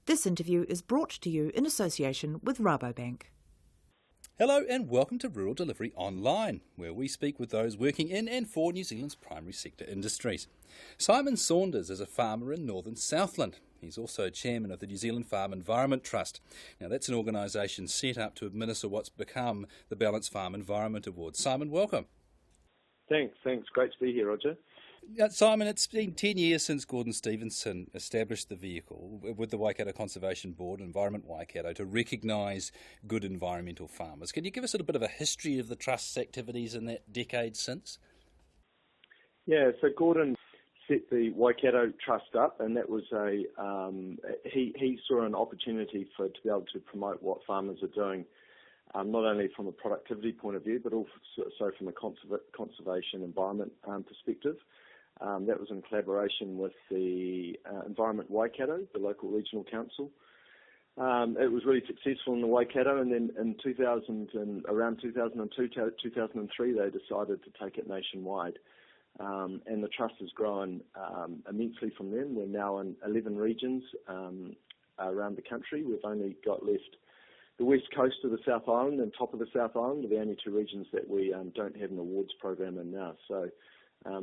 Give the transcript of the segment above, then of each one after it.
This interview is brought to you in association with Rabobank. Hello and welcome to Rural Delivery Online, where we speak with those working in and for New Zealand's primary sector industries. Simon Saunders is a farmer in northern Southland. He's also chairman of the New Zealand Farm Environment Trust. Now, that's an organisation set up to administer what's become the Balanced Farm Environment Award. Simon, welcome. Thanks. Great to be here, Roger. Simon, it's been 10 years since Gordon Stevenson established the vehicle with the Waikato Conservation Board, Environment Waikato, to recognise good environmental farmers. Can you give us a little bit of a history of the Trust's activities in that decade since? Yeah, so Gordon set the Waikato Trust up, and that was he saw an opportunity to be able to promote what farmers are doing, not only from a productivity point of view, but also from a conservation environment perspective. That was in collaboration with the Environment Waikato, the local regional council. It was really successful in the Waikato, and then in around 2002, 2003, they decided to take it nationwide. And the trust has grown immensely from then. We're now in 11 regions around the country. We've only got left the west coast of the South Island and top of the South Island are the only two regions that we don't have an awards program in now. So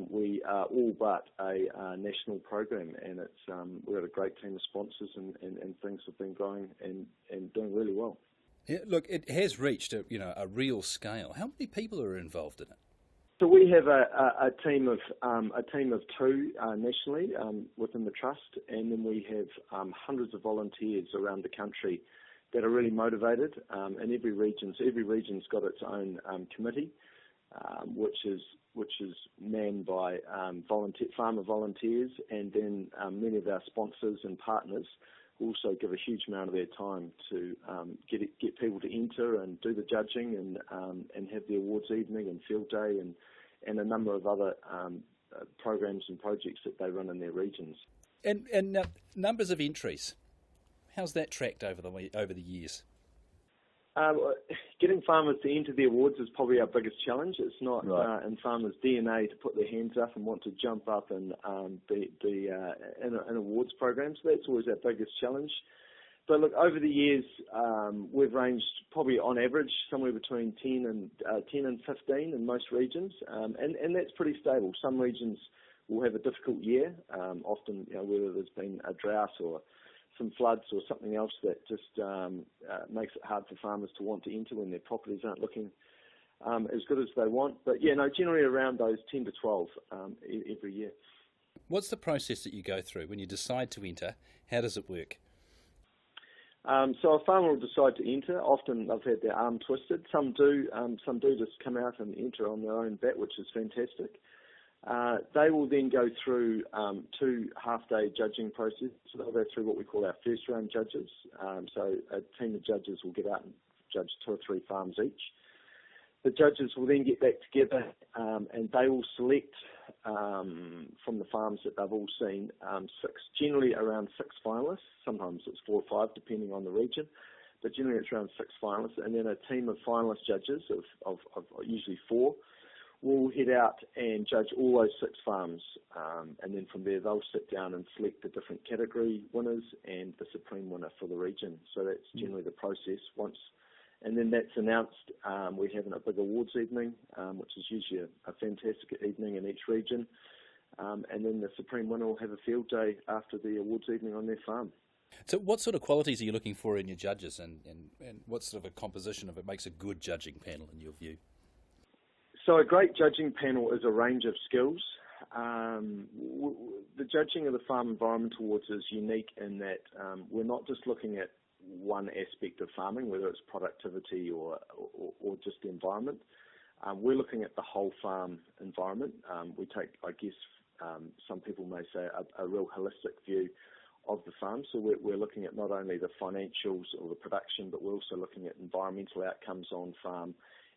we are all but a national program, and we've got a great team of sponsors, and things have been growing and doing really well. Yeah, look, it has reached a real scale. How many people are involved in it? So we have a team of two nationally within the trust, and then we have hundreds of volunteers around the country that are really motivated. And every region's got its own committee, which is manned by farmer volunteers, and then many of our sponsors and partners also give a huge amount of their time to get people to enter and do the judging and have the awards evening and field day and a number of other programs and projects that they run in their regions. And numbers of entries, how's that tracked over the years? Getting farmers to enter the awards is probably our biggest challenge. It's not in farmers' DNA to put their hands up and want to jump up and be in awards programs. So that's always our biggest challenge. But look, over the years, we've ranged probably on average somewhere between 10 and 15 in most regions, and that's pretty stable. Some regions will have a difficult year, often whether there's been a drought or some floods or something else that just makes it hard for farmers to want to enter when their properties aren't looking as good as they want. But generally around those 10 to 12 every year. What's the process that you go through when you decide to enter? How does it work? So a farmer will decide to enter. Often they've had their arm twisted. Some do just come out and enter on their own bat, which is fantastic. They will then go through 2 half-day judging processes. So they'll go through what we call our first-round judges. So a team of judges will get out and judge 2 or 3 farms each. The judges will then get back together and they will select from the farms that they've all seen generally around 6 finalists. Sometimes it's 4 or 5 depending on the region, but generally it's around 6 finalists. And then a team of finalist judges of usually 4 will head out and judge all those 6 farms, and then from there they'll sit down and select the different category winners and the supreme winner for the region. So that's generally the process. And then that's announced. We have a big awards evening, which is usually a fantastic evening in each region, and then the supreme winner will have a field day after the awards evening on their farm. So what sort of qualities are you looking for in your judges, and what sort of a composition of it makes a good judging panel in your view? So a great judging panel is a range of skills. The judging of the Farm Environment Awards is unique in that we're not just looking at one aspect of farming, whether it's productivity or just the environment. We're looking at the whole farm environment. We take, I guess, some people may say, a real holistic view of the farm. So we're looking at not only the financials or the production, but we're also looking at environmental outcomes on farm,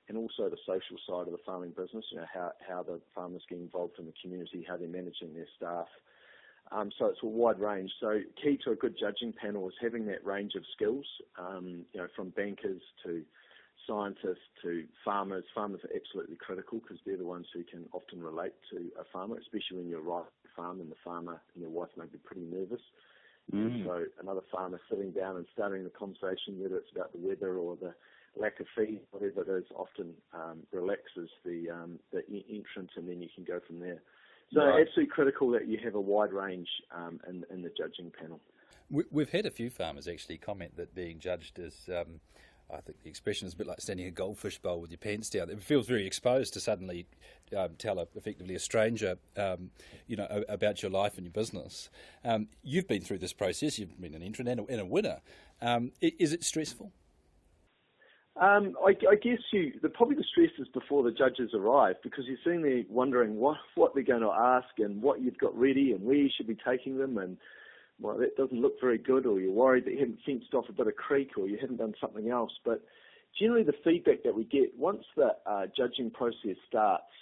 and also the social side of the farming business, how the farmers get involved in the community, how they're managing their staff. So it's a wide range. So key to a good judging panel is having that range of skills, from bankers to scientists to farmers. Farmers are absolutely critical because they're the ones who can often relate to a farmer, especially when you're right at the farm and the farmer and your wife may be pretty nervous So another farmer sitting down and starting the conversation, whether it's about the weather or the lack of feed, whatever it is, often relaxes the entrant, and then you can go from there. So absolutely critical that you have a wide range in the judging panel. We've had a few farmers actually comment that being judged is, I think the expression is a bit like standing in a goldfish bowl with your pants down. It feels very exposed to suddenly tell effectively a stranger, about your life and your business. You've been through this process. You've been an entrant and a winner. Is it stressful? I guess probably the stress is before the judges arrive, because you're sitting there wondering what they're going to ask and what you've got ready and where you should be taking them, and well, that doesn't look very good, or you're worried that you haven't fenced off a bit of creek, or you haven't done something else. But generally the feedback that we get once the judging process starts,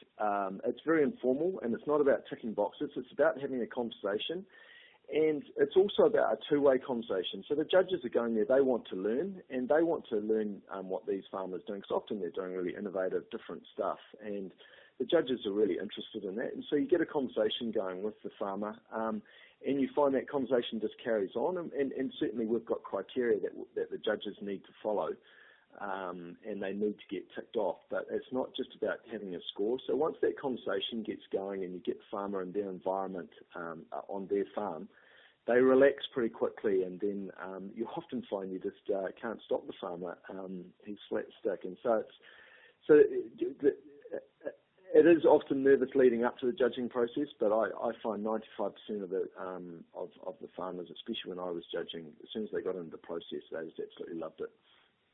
it's very informal, and it's not about ticking boxes. It's about having a conversation. And it's also about a two-way conversation. So the judges are going there, they want to learn, and they want to learn what these farmers are doing, because often they're doing really innovative, different stuff. And the judges are really interested in that. And so you get a conversation going with the farmer, and you find that conversation just carries on. And certainly we've got criteria that the judges need to follow, and they need to get ticked off. But it's not just about having a score. So once that conversation gets going and you get the farmer and their environment on their farm, they relax pretty quickly, and then you often find you just can't stop the farmer. He's flat stick, and it is often nervous leading up to the judging process. But I find 95% of the farmers, especially when I was judging, as soon as they got into the process, they just absolutely loved it.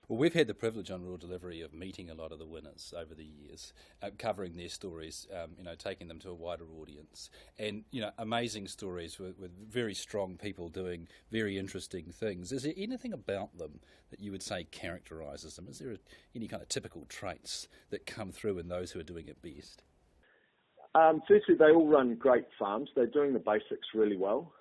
Well, we've had the privilege on Rural Delivery of meeting a lot of the winners over the years, covering their stories, taking them to a wider audience, and amazing stories with very strong people doing very interesting things. Is there anything about them that you would say characterises them? Is there any kind of typical traits that come through in those who are doing it best? Firstly, they all run great farms. They're doing the basics really well.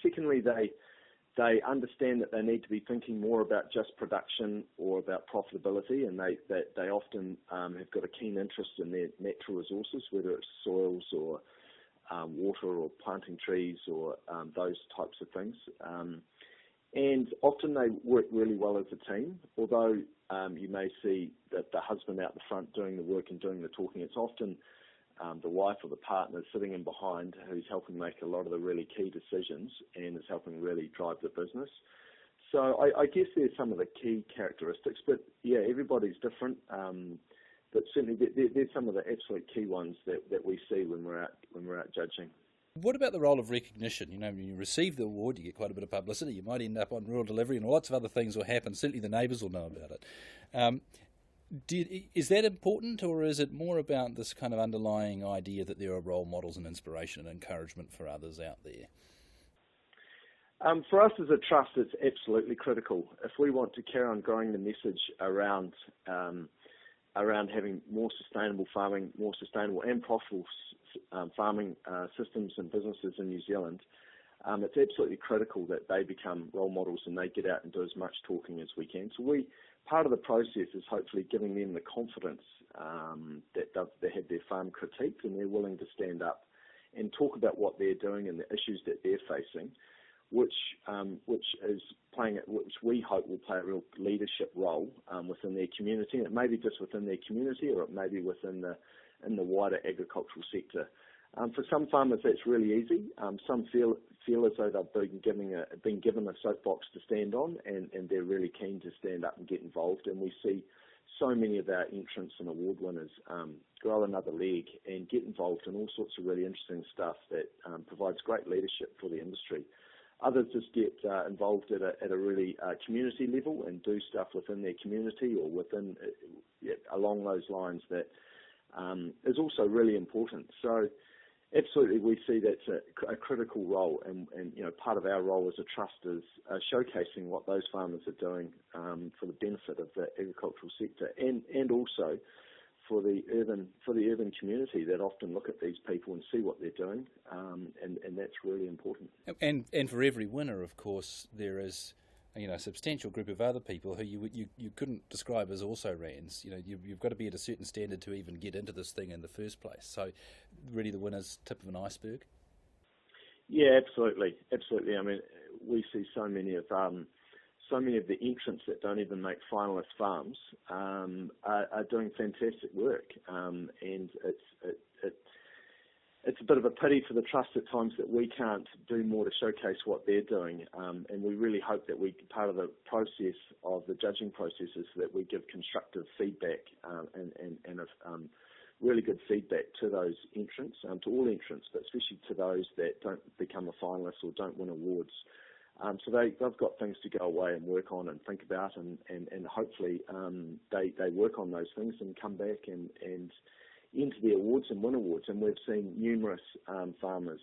Secondly, they understand that they need to be thinking more about just production or about profitability, and they often have got a keen interest in their natural resources, whether it's soils or water or planting trees or those types of things. And often they work really well as a team, although you may see that the husband out the front doing the work and doing the talking. It's often the wife or the partner sitting in behind who's helping make a lot of the really key decisions and is helping really drive the business. So I guess there's some of the key characteristics, but yeah, everybody's different. But certainly there's some of the absolute key ones that we see when we're out judging. What about the role of recognition? When you receive the award, you get quite a bit of publicity. You might end up on Rural Delivery, and lots of other things will happen. Certainly the neighbours will know about it. Is that important, or is it more about this kind of underlying idea that there are role models and inspiration and encouragement for others out there? For us as a trust, it's absolutely critical. If we want to carry on growing the message around having more sustainable farming, more sustainable and profitable farming systems and businesses in New Zealand, it's absolutely critical that they become role models and they get out and do as much talking as we can. So part of the process is hopefully giving them the confidence that they have their farm critiqued and they're willing to stand up and talk about what they're doing and the issues that they're facing, which we hope will play a real leadership role within their community. And it may be just within their community, or it may be within the wider agricultural sector. For some farmers, that's really easy. Some feel as though they've been given a soapbox to stand on, and they're really keen to stand up and get involved. And we see so many of our entrants and award winners grow another leg and get involved in all sorts of really interesting stuff that provides great leadership for the industry. Others just get involved at a really community level and do stuff within their community or within along those lines that is also really important. So absolutely, we see that's a critical role, and part of our role as a trust is showcasing what those farmers are doing for the benefit of the agricultural sector, and also for the urban community that often look at these people and see what they're doing, and that's really important. And for every winner, of course, there is a substantial group of other people who you couldn't describe as also rans. You've got to be at a certain standard to even get into this thing in the first place. So really the winner's tip of an iceberg? Yeah, absolutely. I mean, we see so many of the entrants that don't even make finalist farms are doing fantastic work, and it's a bit of a pity for the trust at times that we can't do more to showcase what they're doing, and we really hope that part of the process of the judging process is that we give constructive feedback and really good feedback to those entrants, to all entrants, but especially to those that don't become a finalist or don't win awards. So they've got things to go away and work on and think about, and hopefully they work on those things and come back and into the awards and win awards. And we've seen numerous farmers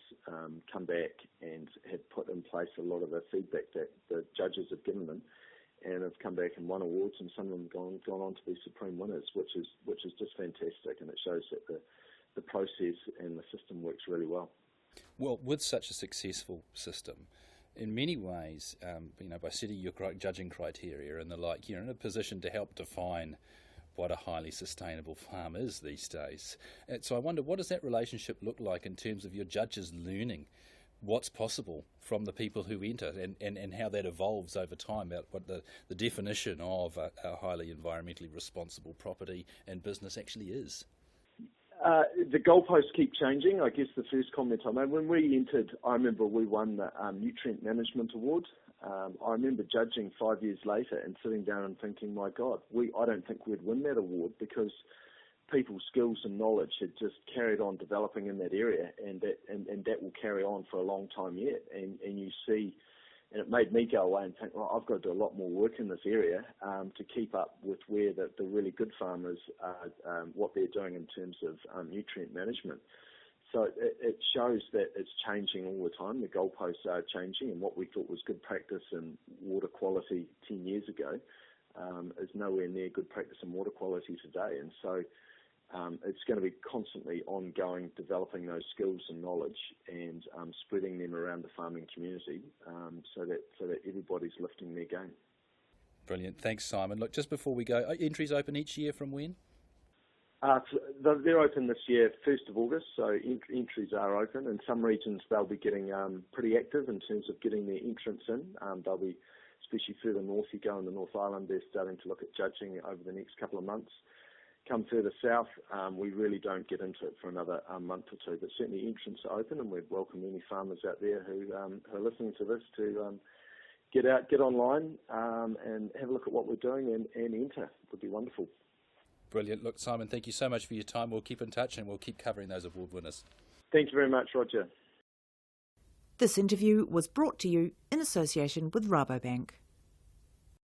come back and have put in place a lot of the feedback that the judges have given them, and have come back and won awards, and some of them gone on to be supreme winners, which is just fantastic, and it shows that the process and the system works really well. Well, with such a successful system, in many ways, by setting your judging criteria and the like, you're in a position to help define what a highly sustainable farm is these days. And so I wonder, what does that relationship look like in terms of your judges learning what's possible from the people who enter, and how that evolves over time, about what the definition of a highly environmentally responsible property and business actually is? The goalposts keep changing. I guess the first comment I made, when we entered, I remember we won the Nutrient Management Award. I remember judging 5 years later and sitting down and thinking, my God, I don't think we'd win that award, because people's skills and knowledge had just carried on developing in that area, and that will carry on for a long time yet. And you see, and it made me go away and think, well, I've got to do a lot more work in this area to keep up with where the really good farmers are, what they're doing in terms of nutrient management. So it shows that it's changing all the time. The goalposts are changing, and what we thought was good practice in water quality 10 years ago is nowhere near good practice in water quality today. And so it's going to be constantly ongoing, developing those skills and knowledge and spreading them around the farming community so that everybody's lifting their game. Brilliant. Thanks, Simon. Look, just before we go, are entries open each year from when? They're open this year, 1st of August, so entries are open. In some regions, they'll be getting pretty active in terms of getting their entrants in. They'll be, especially further north you go in the North Island, they're starting to look at judging over the next couple of months. Come further south, we really don't get into it for another month or two, but certainly entrants are open, and we'd welcome any farmers out there who are listening to this to get online and have a look at what we're doing and enter. It would be wonderful. Brilliant. Look, Simon, thank you so much for your time. We'll keep in touch and we'll keep covering those award winners. Thank you very much, Roger. This interview was brought to you in association with Rabobank.